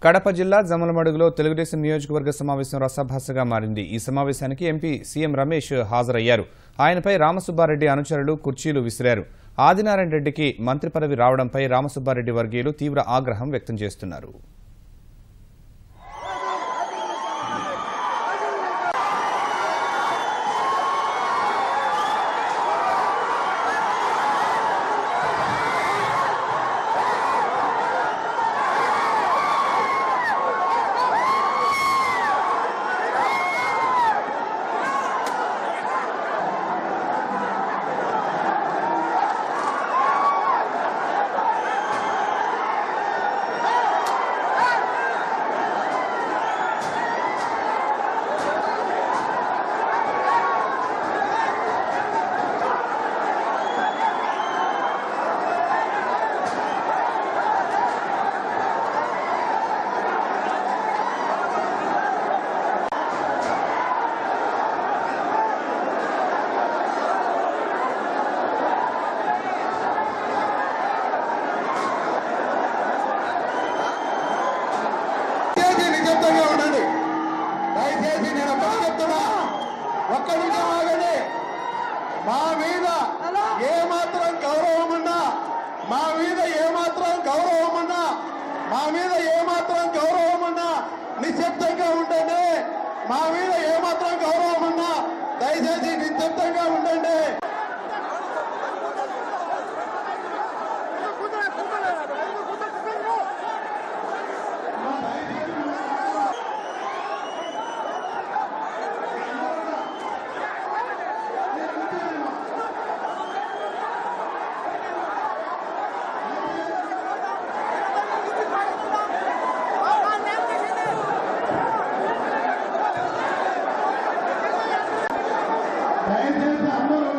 కడప జిల్లా జమలమడుగులో తెలుగుదేశం నియోజకవర్గ సమావేశం రసభాసగా మారింది. ఈ సమావేశానికి ఎంపీ సీఎం రమేష్ హాజరయ్యారు. ఆయనపై రామసుబ్బారెడ్డి అనుచరులు కుర్చీలు విసిరారు. ఆదినారాయణ రెడ్డికి మంత్రి పదవి రావడంపై రామసుబ్బారెడ్డి వర్గీయులు తీవ్ర ఆగ్రహం వ్యక్తం చేస్తున్నారు. దయచేసి నేను చెప్తున్నా, ఒక్క నిమిషం ఆగండి. మా మీద ఏమాత్రం గౌరవం ఉన్నా, మా మీద ఏమాత్రం గౌరవం ఉన్నా నిశ్శబ్దంగా ఉండండి. మా మీద ఏమాత్రం గౌరవం ఉన్నా దయచేసి నిశ్శబ్దంగా ఉండండి. దయచేసి అందరూ